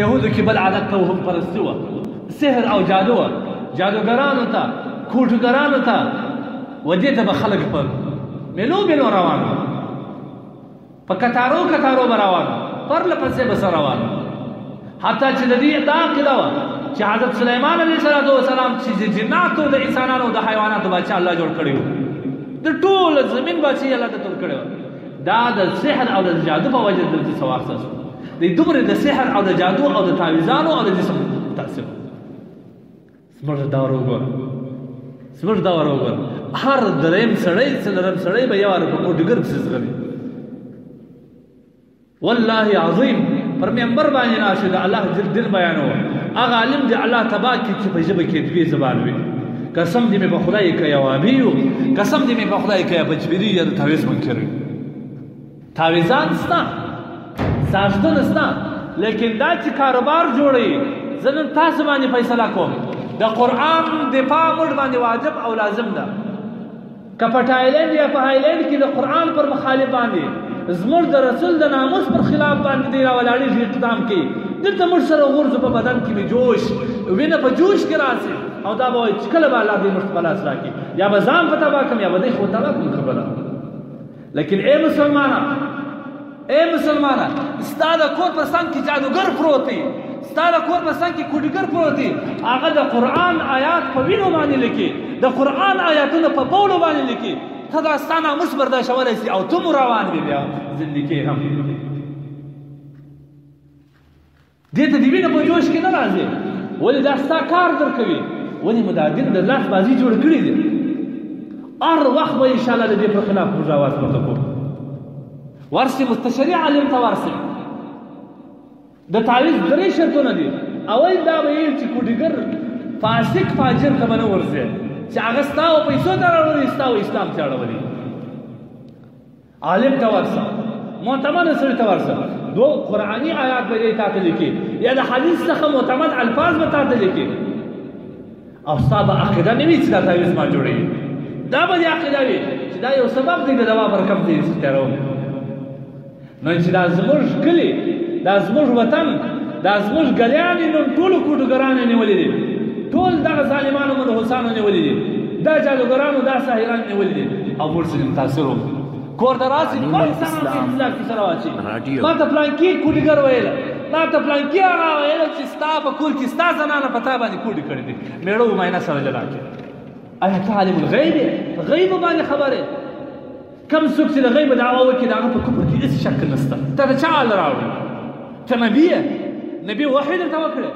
یهودو کې بل عادت توهم پرستي وه، سحر او جادو وه، جادوګرانو ته کوټګرانو ته و دې ته به خلک په مېلو مېلو روان وه، په کتارو کتارو به روان وه، پرله پسې به سره روان وه، حتی چې د دې دا عقیده وه چې حضرت سلیمان علیه السلام چې د جناتو د انسانانو د حیواناتو باچا الله جوړ کړی و، د ټول زمین باچې الله ته تور کړی و، دا د سحر او د جادو په وجه دلته څه واخیسته شو، د دومره د سحر او د جادو او د تعویذانو او د جسم تاثیر. زموږ دور وګوره، زموږ دور وګوره، هر دریم سړی څلورم سړی به یو په کوډګر پسې ځغلي. والله عظیم پر ممبر باندې ناشه د الله دل بیانوه، هغه عالم دی الله تبا کی چې په ژبه کې دوی زبان وي، قسم دې مې په خدای که یوابي یو، قسم دې مې په خدای که بجبري یا د تعویذ منکر وي. تعویذان سته، ساجدونه سته، لیکن دا چې کاروبار جوړوي زه نن تاسو باندې فیصله کوم، د قرآن دفاع موږ باندې واجب او لازم ده. که په تایلنډ یا په هایلنډ کې د قرآن پر مخالف باندې زموږ د رسول د ناموس پر خلاف باندې دی راولاړېږي اقدام کوي، دلته موږ سره غورځو په بدن کې به جوش وینه په جوش کې راسي، او دا به وایي چې کله به الله دې موږ په لاس راکړي، یا به ځان په تباه کړم یا به دی خو تباه کړم خبره. لیکن ای مسلمانه ستا د کور په څنګ کې جادوګر پروت دی، ستا د کور په څنګ کې کوډګر پروت دی، هغه د قرآن آیات په وینو باندې لیکي، د قرآن آیاتونه په بولو باندې لیکي، ته دا ستا ناموس برداشتولی سي او ته مو روان وي بیا زندګي هم دې ته د وینه په جوش کې نه راځي، ولې دا ستا کار در کوي، ولې مو دا دین د لاس بازي جوړ کړي دي. هر وخت به انشاءالله د دې پر خلاف موږ اواز پورته کوو، ورسې مستشري عالم ته ورسې د تعویذ درې شرطونه دي. اول دا ویل چې کوډګر فاسق فاجر ته به نه ورځې چې هغه ستا او پیسو ته راوړي، ستا او اسلام ته اړولي. عالم ته ورسه، معتمد سړي ته ورسه، دو قرآني آیات به دې تا ته لیکي یا د حدیث څخه معتمد الفاظ به تا ته لیکي، او ستا به عقیده نه وي چې دا تعویذ ما جوړوي، دا به دې عقیده وي چې دا یو سبب دی د دوا پر کم دی تیروم. نو چې دا زموږ کلي، دا زموږ وطن، دا زموږ ګلیانې نن ټولو کوډګرانو نیولي دي، ټول دغه ظالمانو منحوسانو نیولي دي، دا جادوګرانو دا ساحران نیولي دي، او موږ سره متاثر وو. کور ته راسي ټول انسانان اختلاف کې سره واچي، ما ته فلانکي کوډګر ویله، ما ته فلانکي هغه ویله چې ستا په کور کې ستا زنانه په تا باندې کوډې کړې دي، مېړه وماینه سره جلا کړې. ایا ته عالم الغیب یې؟ غیب باندې خبر یې؟ کم څوک چې د غیب دعوه وکړي د هغه په کفر کې هېڅ شک نشته. ته د چا حال راوړې؟ ته نبي یې؟ نبي وحی درته وکړی؟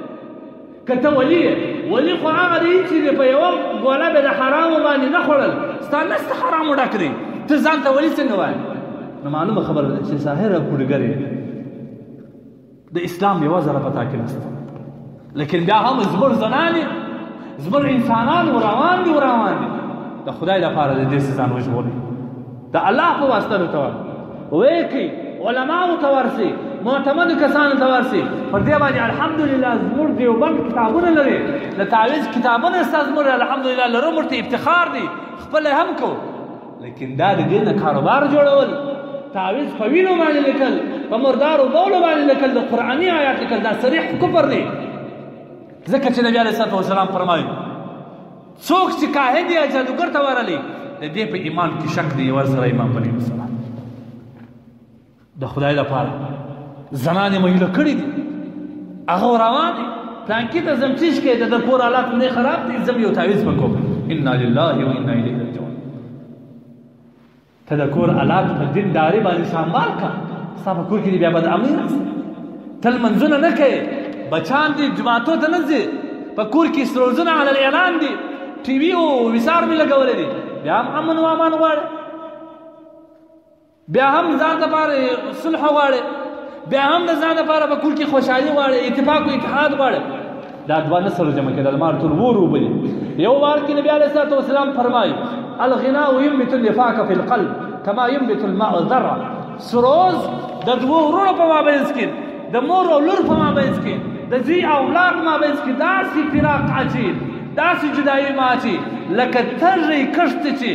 که ته ولي یې؟ ولي خو هغه دی چې په یوه ګوله به د حرامو باندې نه خوړل، ستا نس د حرامو ډک دی، ته ځان ته ولي څنګه وایې؟ نو معلومه خبره ده چې ساحر او کوډګر یې د اسلام یوه ذره په تا کې نشته. لیکن بیا هم زموږ زنانې زموږ انسانان روان دي د خدای لپاره د دې ځان وژغوري، د الله په واسطه ورته وایي کوي، علماو ته ورسي، معتمدو کسانو ته ورسي. پر دې باندې الحمدلله زموږ دیوبند کتابونه لري، د تعویذ کتابونه ستا زموږ الحمدلله لرو، موږ ته افتخار دی، خپله هم کوو. لیکن دا د دې نه کاروبار جوړول، تعویذ په وینو باندې لیکل، په مردارو بولو باندې لیکل، د قرآني آیات لیکل، دا صریح کفر دی. ځکه چې نبي علیه الصلاة والسلام فرمایي څوک چې کاهن یا جادوګر ته ورغلی د دې په ایمان کې شک دی، ورسره ایمان په نبي سلام د خدای لپاره زنانې مهیله کړي دي، هغه روان دي پلانکي ته ځم چیش کې د کور حالات نه خراب دي، ځم یو تعویذ وکړم، انا لله و انا الیه راجعون. ته د کور حالات په دینداري باندې سنبال کا، ستا په کور کې بیا بد امني راسي، ته لمنځونه نه کوې، بچان دي جماعتو ته نه ځي، په کور کې سروزونه علی الاعلان دي، ټي وي او ویسار مې لګولی دي، بیا هم امن و امان غواړې، بیا هم ځان دپاره صلح غواړې، بیا هم د ځان دپاره په کور کې خوشحالي غواړې، اتفاق و اتحاد غواړې. دا دوه نه سره جمع کېدل، مار ټول ور اوبه دي. یو وار کې نبي علیه الصلاة والسلام فرمایي الغناء ينبت النفاق في القلب كما ينبت الماء الذره. سروز د دوو ورونو په مابینځ کې، د مور او لور په مابینځ کې، د زوی او اولاد په مابینځ کې داسې فراق عجیب، داسې جدایي ماچي لکه تږی کښت چې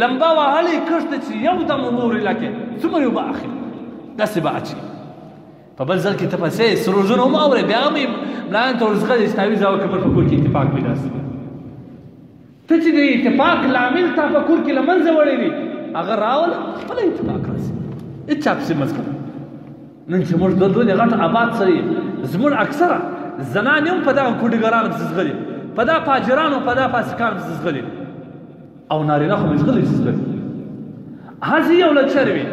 لمبه وهلې کښت چې یو دم ورورې لکې څومره اوبه اخلي، داسې به اچي. په بل ځل کې ته پسې سروزونه هم اورې بیا هم ملایان ته ورزغلې چې تاویز او کبر په کور کې اتفاق پیدا شي ته چې د اتفاق لامل تا په کور کې له منځه وړی وي هغه راوله خپله اتفاق راشي هېچا پسې مزګه نن چې موږ دوه غټ آباد سره یو زموږ اکثره زنانې هم په دغه کوډګرانو پسې ځغلي په دا فاجرانو په دا فاسقانو پسې ځغلي او نارینه خو مې ځغلي چې ځغلي هسې یو لچر وي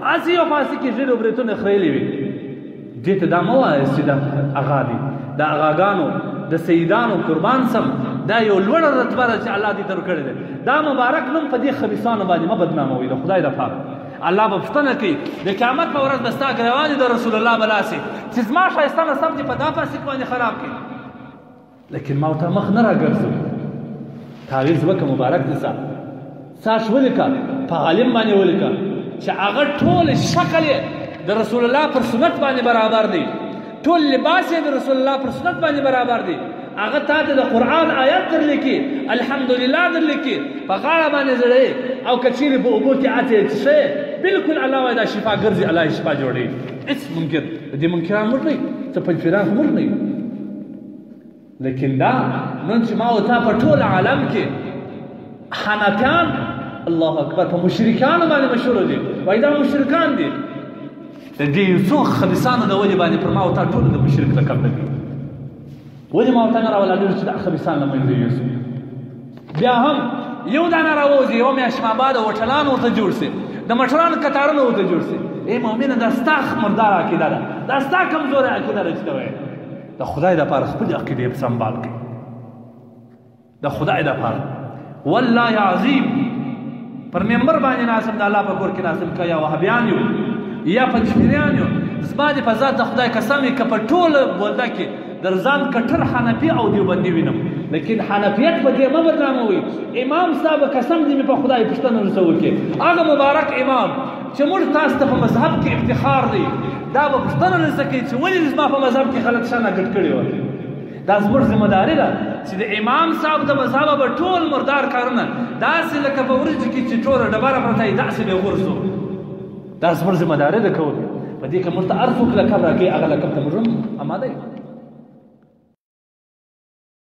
هسې یو فاسقې ژېړې برېتونه خریلې وي دې ته دا مه وایاست چې دا اغا دي دا اغاګانو د سیدانو قربان سم دا یو لوړه رتبه ده چې الله دې ته ورکړې ده دا مبارک نوم په دې خبیثانو باندې مه بدناموئ د خدای دپاره الله به پوښتنه کوي د قیامت په ورځ به ستا ګرېوان د رسول الله به لاسې چې زما ښایسته نسب دې په دا فاسق باندې خراب کړي لیکن ما ورته مخ نه راګرځو تعویض وکړه مبارک دې سا ساش ولیکه په عالم باندې ولیکه چې هغه ټول شکل یې د رسول الله پر سنت باندې برابر دی ټول لباس یې د رسول الله پر سنت باندې برابر دی هغه تا ته د قرآن آیات درلیکي الحمدلله درلیکي په غاړه باندې زړی او که چیرې په اوبو کې اچې څښې بلکل الله وایي دا شفا ګرځي الله یې شفا جوړوي هېڅ منکر دې منکران موږ نه یو څه پنجپیران خو موږ نه یو لیکن دا نن چې ما او تا په ټول عالم کې حنفیان الله اکبر په مشرکانو باندې مشهور دي وایي دا مشرکان دي د دې یو څو خبیثانو د ولې باندې پر ما او تا ټول د مشرک لقب لګي ولې ما ورته نه راولاړېږو چې دا خبیثان له منځه یوسو بیا هم یو دانه راوځي یوه میاشت ماباده هوټلان ورته جوړ سي د مټرانو کتارونه ورته جوړ سي ای مؤمنه دا ستا مرداره عقیده ده دا ستا کمزوری عقیده ده چې ته وایې د خدای دپاره خپلې عقیدې سنبال کړي د خدای دپاره والله عظیم پر ممبر باندې ناسم د الله په کور کې ناسم که یا وهابیان یو یا پنجپیریان یو زما دې په ذات د خدای قسم وي که په ټوله بولده کې در ځان کټر حنفي او دیوبندي وینم لیکن حنفیت په دې مه بدناموئ امام صاحب قسم دې مې په خدای پوښتنه ورته وکړې هغه مبارک امام چې موږ تاسو ته په مذهب کې افتخار دی دا به پوښتنه درڅه کوي چې ولې زما په مذهب کې خلک شانه ګډ کړي وه دا زموږ ذمهداري ده چې د امام صاحب د مذهبه به ټول مردار کارونه داسې لکه په وریجو کې چې ټوله ډبره پرته وي داسې به غورځو دا زموږ ذمهداري ده کول په دې کې موږ ته هر څوک لقب راکوي هغه لقب ته موږ هم اماده یو